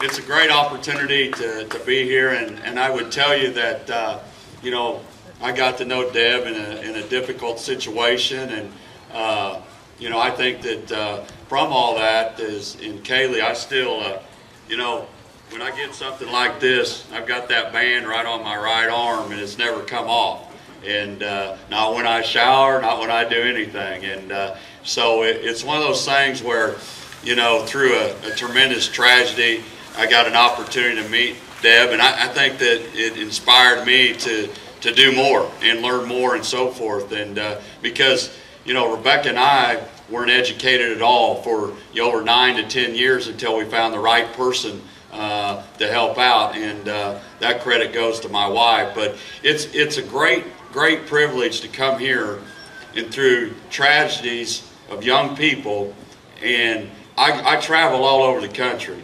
it's a great opportunity to be here, and I would tell you that you know, I got to know Deb in a difficult situation, and you know, I think that from all that is in Kaylee, I still you know, when I get something like this, I've got that band right on my right arm, and it's never come off. And not when I shower, not when I do anything. And so it's one of those things where, you know, through a tremendous tragedy, I got an opportunity to meet Deb, and I think that it inspired me to do more and learn more and so forth. And because, you know, Rebecca and I weren't educated at all for over 9 to 10 years until we found the right person to help out, and that credit goes to my wife. But it's a great privilege to come here and through tragedies of young people, and I travel all over the country.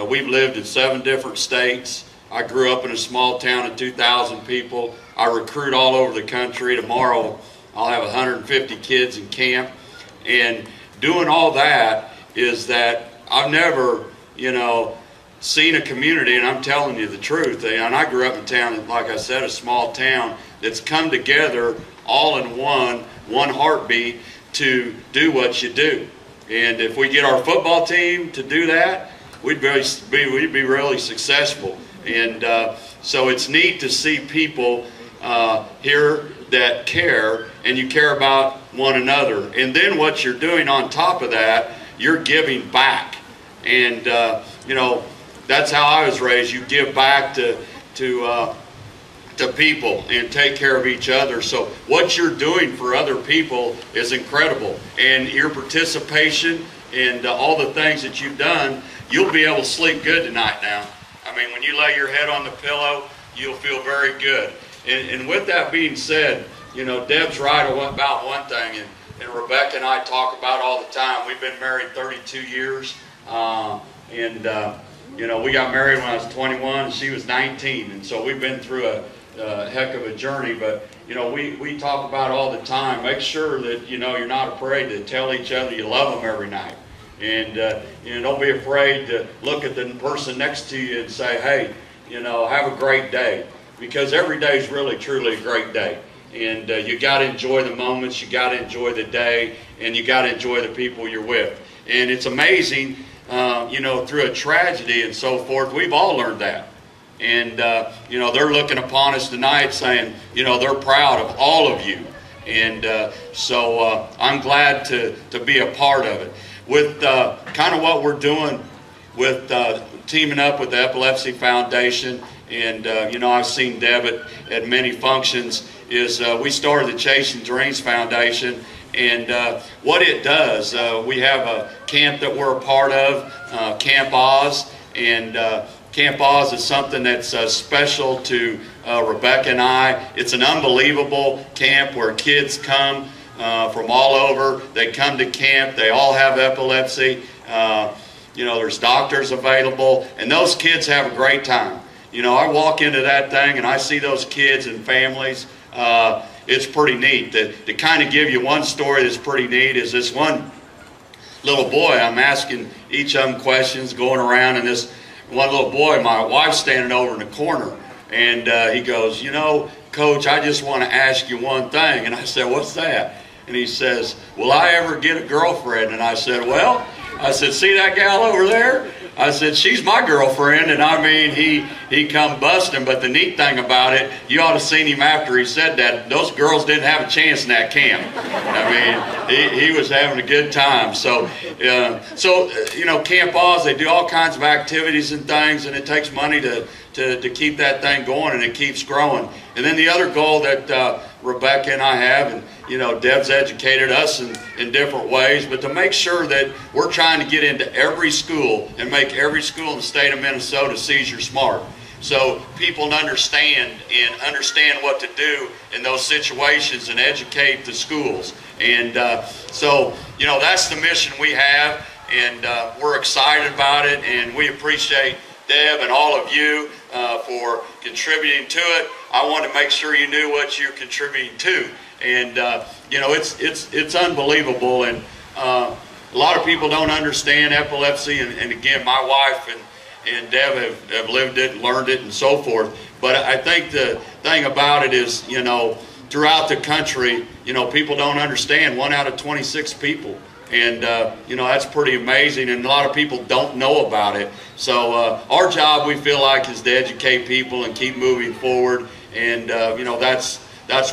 We've lived in 7 different states. I grew up in a small town of 2,000 people. I recruit all over the country. Tomorrow I'll have 150 kids in camp, and doing all that is that I've never, you know, seen a community, and I'm telling you the truth, and I grew up in a town, like I said, a small town that's come together all in one heartbeat to do what you do. And if we get our football team to do that, we'd be really successful. And so it's neat to see people here that care, and you care about one another. And then what you're doing on top of that, you're giving back. And you know, that's how I was raised. You give back to people and take care of each other. So what you're doing for other people is incredible. And your participation and all the things that you've done, you'll be able to sleep good tonight now. I mean, when you lay your head on the pillow, you'll feel very good. And with that being said, you know, Deb's right about one thing, and Rebecca and I talk about all the time. We've been married 32 years, you know, we got married when I was 21 and she was 19, and so we've been through a heck of a journey. But you know, we talk about all the time. Make sure that, you know, you're not afraid to tell each other you love them every night, and you know, don't be afraid to look at the person next to you and say, hey, you know, have a great day, because every day is really truly a great day. And you got to enjoy the moments, you got to enjoy the day, and you got to enjoy the people you're with. And it's amazing, you know, through a tragedy and so forth, we've all learned that. And, you know, they're looking upon us tonight saying, you know, they're proud of all of you. And so I'm glad to be a part of it. With kind of what we're doing with teaming up with the Epilepsy Foundation, and, you know, I've seen Deb at many functions, is we started the Chasing Dreams Foundation. And what it does, we have a camp that we're a part of, Camp Oz, and Camp Oz is something that's special to Rebecca and I. It's an unbelievable camp where kids come from all over. They come to camp. They all have epilepsy. You know, there's doctors available, and those kids have a great time. You know, I walk into that thing and I see those kids and families. It's pretty neat. To kind of give you one story that's pretty neat is this one little boy. I'm asking each of them questions, going around, and this one little boy, my wife's standing over in the corner, and he goes, you know, Coach, I just want to ask you one thing. And I said, what's that? And he says, will I ever get a girlfriend? And I said, well, I said, see that gal over there? I said, she's my girlfriend. And I mean, he come busting. But the neat thing about it, you ought to have seen him after he said that. Those girls didn't have a chance in that camp. I mean, he was having a good time. So, you know, Camp Oz, they do all kinds of activities and things, and it takes money to keep that thing going, and it keeps growing. And then the other goal that Rebecca and I have, and you know, Deb's educated us in different ways, but to make sure that we're trying to get into every school and make every school in the state of Minnesota seizure smart, so people understand what to do in those situations and educate the schools. And so, you know, that's the mission we have, and we're excited about it, and we appreciate Deb and all of you for contributing to it. I want to make sure you knew what you're contributing to. And you know, it's unbelievable, and a lot of people don't understand epilepsy. And again, my wife and Deb have lived it and learned it and so forth. But I think the thing about it is, you know, throughout the country, you know, people don't understand 1 out of 26 people. And, you know, that's pretty amazing, and a lot of people don't know about it. So our job, we feel like, is to educate people and keep moving forward. And, you know, that's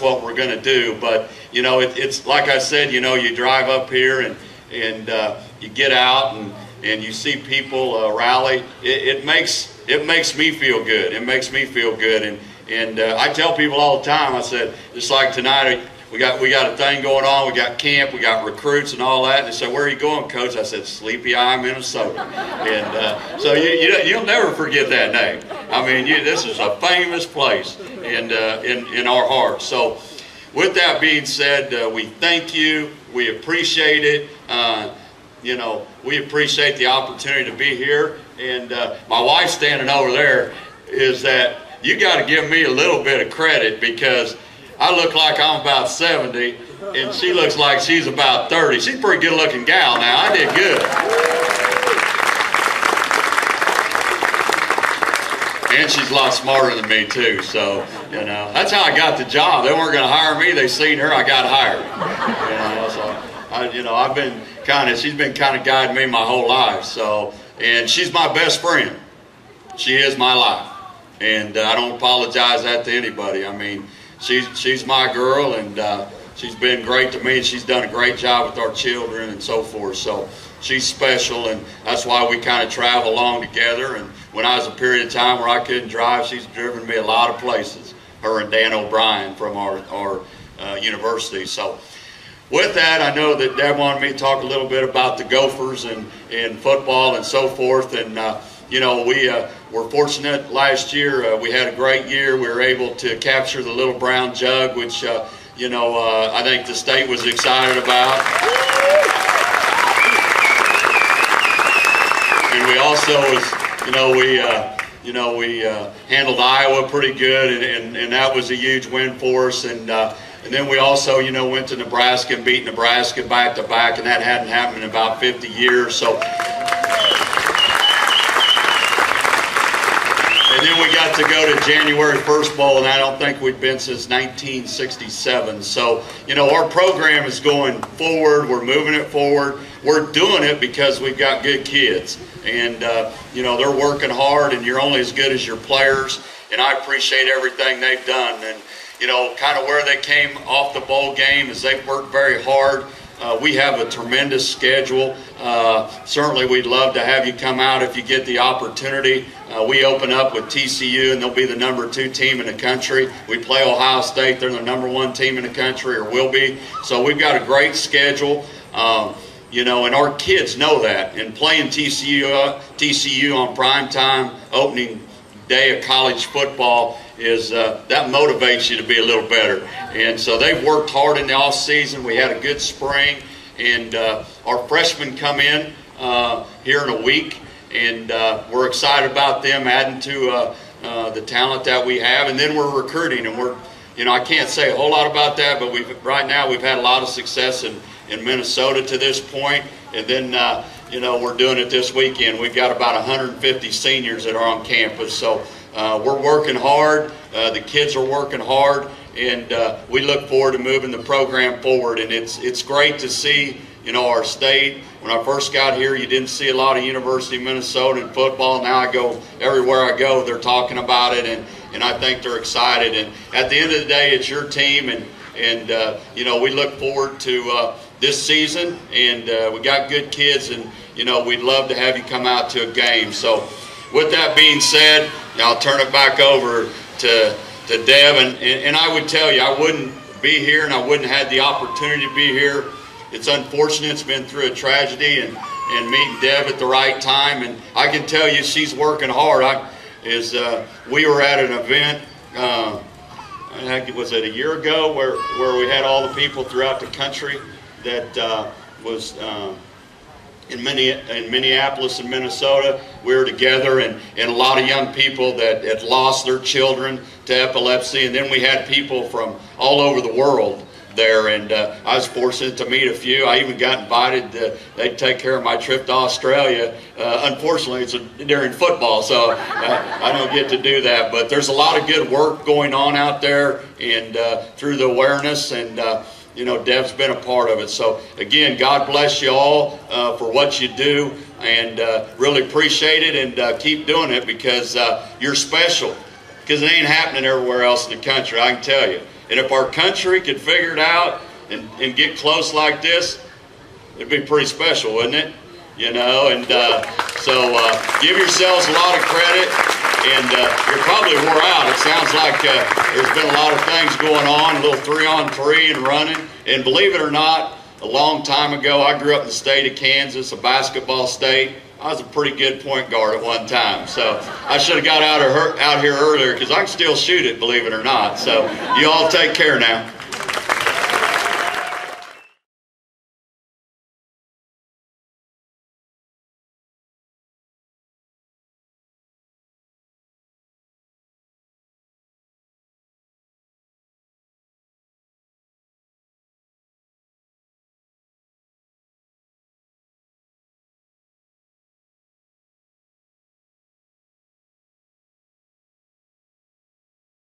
what we're going to do. But, you know, it's like I said, you know, you drive up here and you get out and you see people rally. It makes me feel good. It makes me feel good. And I tell people all the time, I said, just like tonight, we got a thing going on. We got camp. We got recruits and all that. And they said, "Where are you going, Coach?" I said, "Sleepy Eye, Minnesota." And so you'll never forget that name. I mean, this is a famous place in our hearts. So, with that being said, we thank you. We appreciate it. You know, we appreciate the opportunity to be here. And my wife standing over there is that you got to give me a little bit of credit, because I look like I'm about 70, and she looks like she's about 30. She's a pretty good-looking gal now. I did good. And she's a lot smarter than me, too. So, you know, that's how I got the job. They weren't going to hire me. They seen her. I got hired. You know, so she's been kind of guiding me my whole life. So, and she's my best friend. She is my life. And I don't apologize that to anybody. I mean, she's my girl, and she's been great to me, and she's done a great job with our children and so forth. So she's special, and that's why we kind of travel along together. And when I was a period of time where I couldn't drive, she's driven me a lot of places, her and Dan O'Brien from our university. So with that, I know that Dad wanted me to talk a little bit about the Gophers and football and so forth. And you know, we were fortunate last year. We had a great year. We were able to capture the Little Brown Jug, which, you know, I think the state was excited about. And we also we handled Iowa pretty good, and that was a huge win for us. And then we also, you know, went to Nebraska and beat Nebraska back to back, and that hadn't happened in about 50 years. So. And then we got to go to January 1st Bowl, and I don't think we've been since 1967. So, you know, our program is going forward. We're moving it forward. We're doing it because we've got good kids. And, you know, they're working hard, and you're only as good as your players. And I appreciate everything they've done. And, you know, kind of where they came off the bowl game is they've worked very hard. We have a tremendous schedule. Certainly we'd love to have you come out if you get the opportunity. We open up with TCU, and they'll be the #2 team in the country. We play Ohio State. They're the #1 team in the country, or will be. So we've got a great schedule. You know, and our kids know that. And playing TCU on prime time, opening day of college football, is that motivates you to be a little better. And so they've worked hard in the off season. We had a good spring, and our freshmen come in here in a week, and we're excited about them adding to the talent that we have. And then we're recruiting, and we're, you know, I can't say a whole lot about that, but right now we've had a lot of success in Minnesota to this point. And then you know, we're doing it this weekend. We've got about 150 seniors that are on campus. So we're working hard. The kids are working hard, and we look forward to moving the program forward. And it's great to see, you know, our state. When I first got here, you didn't see a lot of University of Minnesota in football. Now I go everywhere I go, they're talking about it, and I think they're excited. And at the end of the day, it's your team, and you know, we look forward to this season, and we got good kids, and you know, we'd love to have you come out to a game. So with that being said, I'll turn it back over to Deb, and I would tell you, I wouldn't be here, and I wouldn't have had the opportunity to be here. It's unfortunate. It's been through a tragedy, and meeting Deb at the right time, and I can tell you she's working hard. We were at an event, was it a year ago, where we had all the people throughout the country that was in Minneapolis and Minnesota. We were together, and a lot of young people that had lost their children to epilepsy, and then we had people from all over the world there, and I was fortunate to meet a few. I even got invited they'd take care of my trip to Australia. Unfortunately, it's during football, so I don't get to do that. But there's a lot of good work going on out there, and through the awareness, and you know, Deb's been a part of it. So again, God bless you all for what you do, and really appreciate it, and keep doing it, because you're special, because it ain't happening everywhere else in the country, I can tell you. And if our country could figure it out and get close like this, it'd be pretty special, wouldn't it? You know, and so give yourselves a lot of credit, and you're probably wore out. It sounds like there's been a lot of things going on, a little 3-on-3 and running. And believe it or not, a long time ago, I grew up in the state of Kansas, a basketball state. I was a pretty good point guard at one time, so I should have got out here earlier, because I can still shoot it, believe it or not. So you all take care now.